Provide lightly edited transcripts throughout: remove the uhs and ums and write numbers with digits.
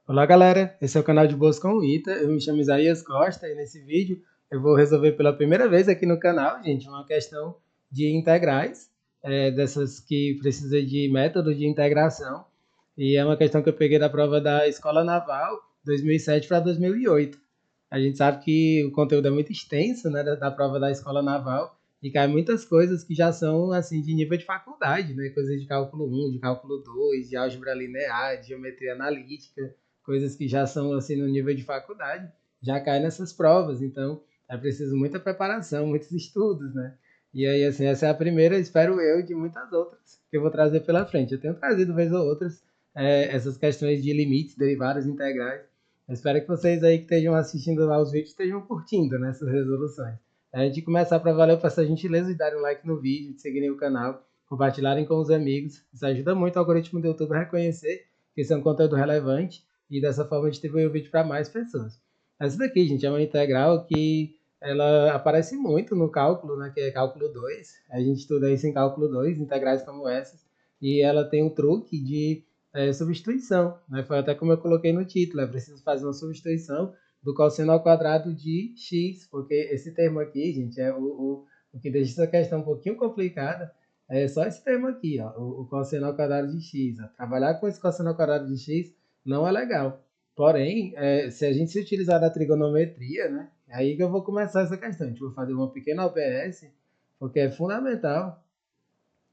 Olá galera, esse é o canal de Boas com o Ita, eu me chamo Isaías Costa e nesse vídeo eu vou resolver pela primeira vez aqui no canal, gente, uma questão de integrais, dessas que precisa de método de integração, e é uma questão que eu peguei da prova da Escola Naval 2007 para 2008. A gente sabe que o conteúdo é muito extenso, né, da prova da Escola Naval, e cai muitas coisas que já são assim de nível de faculdade, né, coisas de cálculo 1, de cálculo 2, de álgebra linear, de geometria analítica, coisas que já são assim no nível de faculdade, já cai nessas provas. Então, é preciso muita preparação, muitos estudos, né? E aí, assim, essa é a primeira, espero eu, de muitas outras que eu vou trazer pela frente. Eu tenho trazido, vez ou outras, essas questões de limites, derivadas, integrais. Eu espero que vocês aí que estejam assistindo aos vídeos estejam curtindo, né, essas resoluções. Antes de começar, para valer, eu peço a gentileza de darem um like no vídeo, de seguirem o canal, compartilharem com os amigos. Isso ajuda muito o algoritmo do YouTube a reconhecer que isso é um conteúdo relevante e dessa forma a gente distribui o vídeo para mais pessoas. Essa daqui, gente, é uma integral que ela aparece muito no cálculo, né, que é cálculo 2. A gente estuda isso em cálculo 2, integrais como essas, e ela tem um truque de substituição, né? Foi até como eu coloquei no título, é preciso fazer uma substituição do cosseno ao quadrado de x, porque esse termo aqui, gente, é o que deixa essa questão um pouquinho complicada, é só esse termo aqui, ó, o cosseno ao quadrado de x. Ó. Trabalhar com esse cosseno ao quadrado de x não é legal. Porém, se a gente se utilizar da trigonometria, né, é aí que eu vou começar essa questão. A gente vai fazer uma pequena OBS, porque é fundamental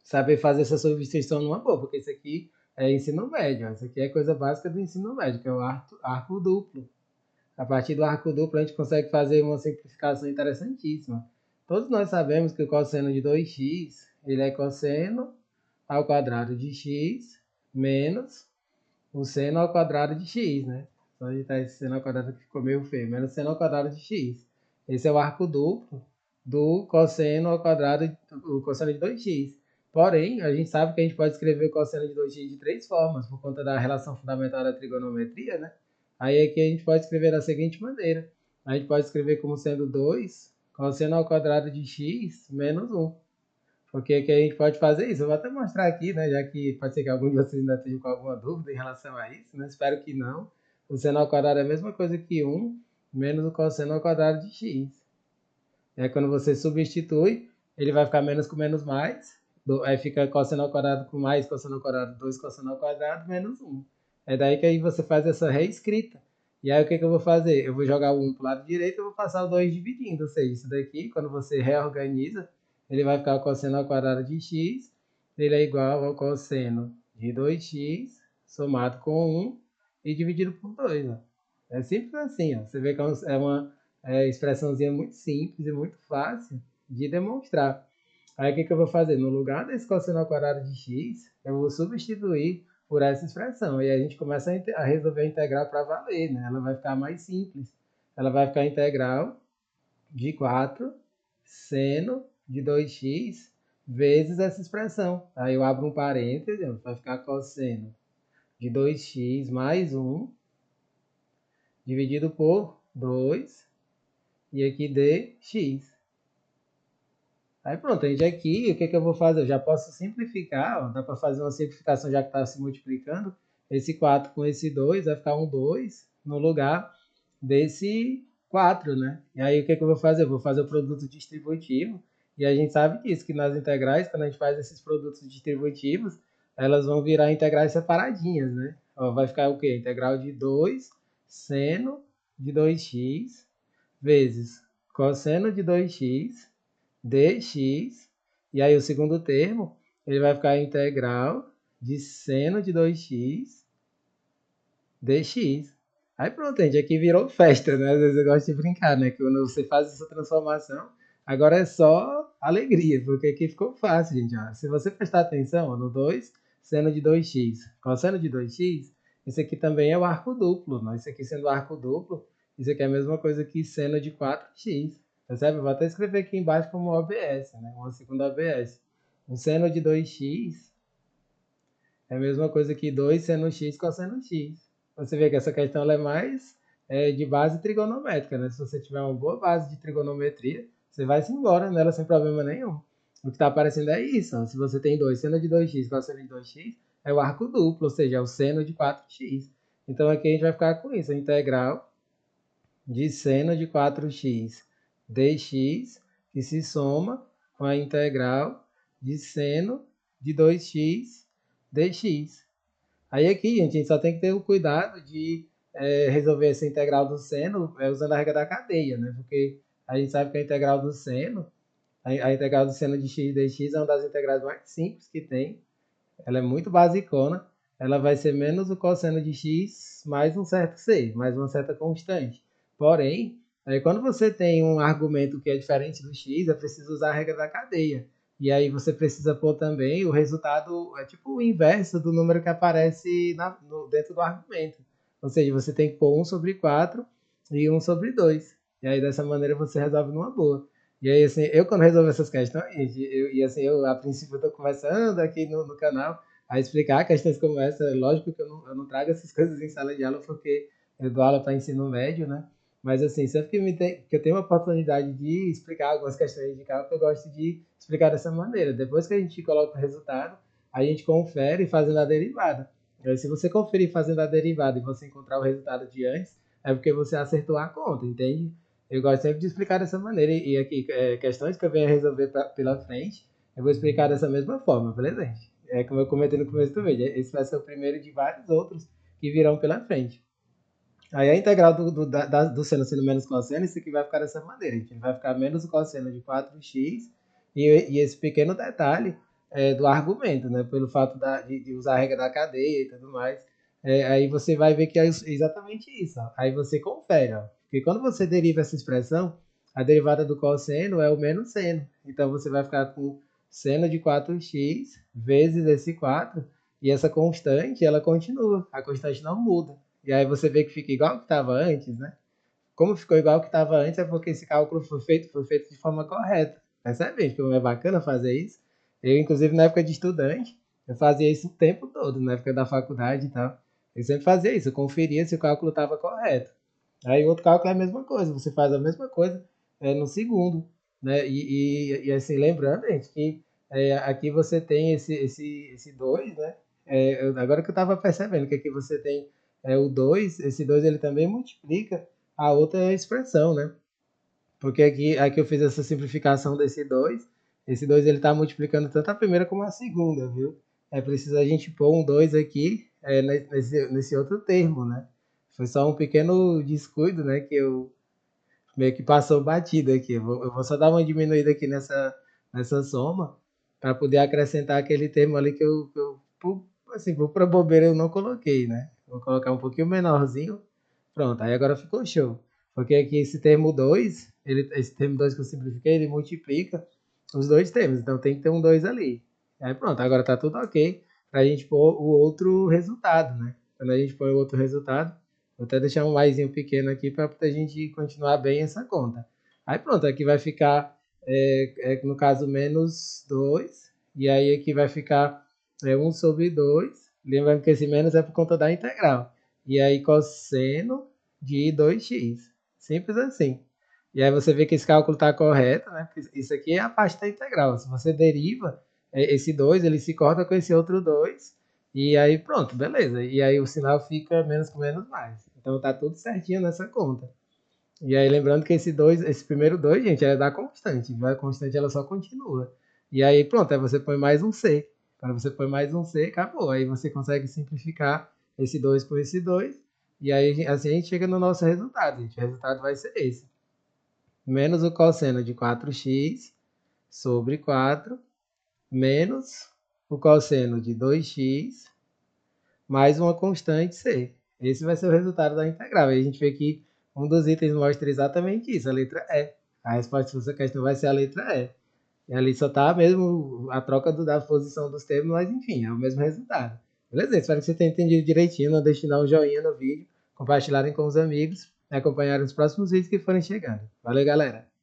saber fazer essa substituição numa boa, porque isso aqui é ensino médio, isso aqui é coisa básica do ensino médio, que é o arco duplo. A partir do arco duplo a gente consegue fazer uma simplificação interessantíssima. Todos nós sabemos que o cosseno de 2x ele é cosseno ao quadrado de x menos o seno ao quadrado de x, né? Só digitar esse seno ao quadrado que ficou meio feio, menos seno ao quadrado de x. Esse é o arco duplo do cosseno ao quadrado, o cosseno de 2x. Porém, a gente sabe que a gente pode escrever o cosseno de 2x de três formas, por conta da relação fundamental da trigonometria, né? Aí aqui a gente pode escrever da seguinte maneira. A gente pode escrever como sendo 2 cosseno ao quadrado de x menos 1. Porque que a gente pode fazer isso. Eu vou até mostrar aqui, né? Já que pode ser que algum de vocês ainda esteja com alguma dúvida em relação a isso, né? Espero que não. O seno ao quadrado é a mesma coisa que 1 menos o cosseno ao quadrado de x. É quando você substitui, ele vai ficar menos com menos mais. Aí fica cosseno ao quadrado com mais, cosseno ao quadrado, 2 cosseno ao quadrado, menos 1. É daí que aí você faz essa reescrita. E aí o que eu vou fazer? Eu vou jogar o 1 para o lado direito e vou passar o 2 dividindo. Ou seja, isso daqui, quando você reorganiza, ele vai ficar o cosseno ao quadrado de x, ele é igual ao cosseno de 2x somado com 1 e dividido por 2. Ó. É simples assim. Ó. Você vê que é uma expressãozinha muito simples e muito fácil de demonstrar. Aí o que eu vou fazer? No lugar desse cosseno ao quadrado de x, eu vou substituir por essa expressão. E aí a gente começa a resolver a integral para valer, né? Ela vai ficar mais simples. Ela vai ficar integral de 4 seno de 2x vezes essa expressão. Aí eu abro um parêntese, vai ficar cosseno de 2x mais 1 dividido por 2 e aqui dx. Aí pronto, aí aqui, o que eu vou fazer? Eu já posso simplificar, ó, dá para fazer uma simplificação já que está se multiplicando. Esse 4 com esse 2 vai ficar um 2 no lugar desse 4, né? E aí o que eu vou fazer? Eu vou fazer o produto distributivo. E a gente sabe disso, que nas integrais, quando a gente faz esses produtos distributivos, elas vão virar integrais separadinhas, né? Ó, vai ficar o quê? Integral de 2 seno de 2x vezes cosseno de 2x dx, e aí o segundo termo, ele vai ficar integral de seno de 2x dx. Aí pronto, gente, aqui virou festa, né? Às vezes eu gosto de brincar, né? Que quando você faz essa transformação, agora é só alegria, porque aqui ficou fácil, gente. Ó. Se você prestar atenção ó, no 2, seno de 2x, cosseno de 2x, isso aqui também é o arco duplo. Né? Isso aqui sendo o arco duplo, isso aqui é a mesma coisa que seno de 4x. Percebe? Eu vou até escrever aqui embaixo como OBS, né? Uma segunda OBS. O seno de 2x é a mesma coisa que 2 seno x cosseno x. Você vê que essa questão ela é mais de base trigonométrica, né? Se você tiver uma boa base de trigonometria, você vai se embora nela sem problema nenhum. O que está aparecendo é isso. Ó. Se você tem 2 seno de 2x cosseno de 2x, é o arco duplo, ou seja, é o seno de 4x. Então aqui a gente vai ficar com isso, a integral de seno de 4x dx, que se soma com a integral de seno de 2x dx. Aí aqui, gente, a gente só tem que ter o cuidado de resolver essa integral do seno usando a regra da cadeia, né? Porque a gente sabe que a integral do seno, a integral do seno de x dx é uma das integrais mais simples que tem. Ela é muito basicona. Ela vai ser menos o cosseno de x mais um certo c, mais uma certa constante. Porém, quando você tem um argumento que é diferente do x, é preciso usar a regra da cadeia. E aí você precisa pôr também o resultado, é tipo o inverso do número que aparece dentro do argumento. Ou seja, você tem que pôr 1 sobre 4 e 1 sobre 2. E aí dessa maneira você resolve numa boa. E aí, assim, eu quando resolvo essas questões, eu a princípio estou começando aqui no canal a explicar questões como essa. Lógico que eu não trago essas coisas em sala de aula porque eu dou aula para ensino médio, né? Mas assim, sempre que eu tenho uma oportunidade de explicar algumas questões de cálculo, eu gosto de explicar dessa maneira. Depois que a gente coloca o resultado, a gente confere fazendo a derivada. Aí, se você conferir fazendo a derivada e você encontrar o resultado de antes, é porque você acertou a conta, entende? Eu gosto sempre de explicar dessa maneira. E aqui, questões que eu venho a resolver pela frente, eu vou explicar dessa mesma forma, beleza, gente? É como eu comentei no começo do vídeo. Esse vai ser o primeiro de vários outros que virão pela frente. Aí a integral do seno sendo menos cosseno, isso aqui vai ficar dessa maneira. Gente. Vai ficar menos o cosseno de 4x e esse pequeno detalhe do argumento, né? Pelo fato de usar a regra da cadeia e tudo mais. Aí você vai ver que é exatamente isso. Ó. Aí você confere, ó. Porque quando você deriva essa expressão, a derivada do cosseno é o menos seno. Então você vai ficar com seno de 4x vezes esse 4 e essa constante, ela continua. A constante não muda. E aí você vê que fica igual que estava antes, né? Como ficou igual que estava antes é porque esse cálculo foi feito de forma correta. Percebe como é bacana fazer isso? Eu, inclusive, na época de estudante, eu fazia isso o tempo todo, na época da faculdade e tal. Eu sempre fazia isso, eu conferia se o cálculo estava correto. Aí o outro cálculo é a mesma coisa, você faz a mesma coisa no segundo. Né? E assim, lembrando, gente, que aqui você tem esse 2, né? Agora que eu estava percebendo que aqui você tem o 2, esse 2 ele também multiplica a outra expressão, né? Porque aqui eu fiz essa simplificação desse 2. Esse 2 ele está multiplicando tanto a primeira como a segunda, viu? É preciso a gente pôr um 2 aqui nesse outro termo, né? Foi só um pequeno descuido, né? Que eu meio que passou batido aqui. Eu vou só dar uma diminuída aqui nessa soma para poder acrescentar aquele termo ali assim, por bobeira eu não coloquei, né? Vou colocar um pouquinho menorzinho. Pronto, aí agora ficou show. Porque aqui esse termo 2, esse termo 2 que eu simplifiquei, ele multiplica os dois termos. Então tem que ter um 2 ali. Aí pronto, agora tá tudo ok para a gente pôr o outro resultado, né? Quando a gente põe o outro resultado, vou até deixar um maisinho pequeno aqui para a gente continuar bem essa conta. Aí pronto, aqui vai ficar, no caso, menos 2. E aí aqui vai ficar 1 sobre 2. Lembrando que esse menos é por conta da integral. E aí cosseno de 2x. Simples assim. E aí você vê que esse cálculo está correto, né? Isso aqui é a parte da integral. Se você deriva esse 2, ele se corta com esse outro 2. E aí pronto, beleza. E aí o sinal fica menos com menos mais. Então tá tudo certinho nessa conta. E aí lembrando que esse primeiro 2, gente, é da constante. A constante ela só continua. E aí pronto, aí você põe mais um C. Quando você põe mais um C, acabou. Aí você consegue simplificar esse 2 com esse 2. E aí assim a gente chega no nosso resultado, gente. O resultado vai ser esse. Menos o cosseno de 4x sobre 4 menos o cosseno de 2x mais uma constante c. Esse vai ser o resultado da integral. E a gente vê que um dos itens mostra exatamente isso, a letra E. A resposta dessa questão vai ser a letra E. E ali só está mesmo a troca da posição dos termos, mas enfim, é o mesmo resultado. Beleza? Espero que você tenha entendido direitinho. Não deixe de dar um joinha no vídeo, compartilharem com os amigos e acompanharem os próximos vídeos que forem chegando. Valeu, galera!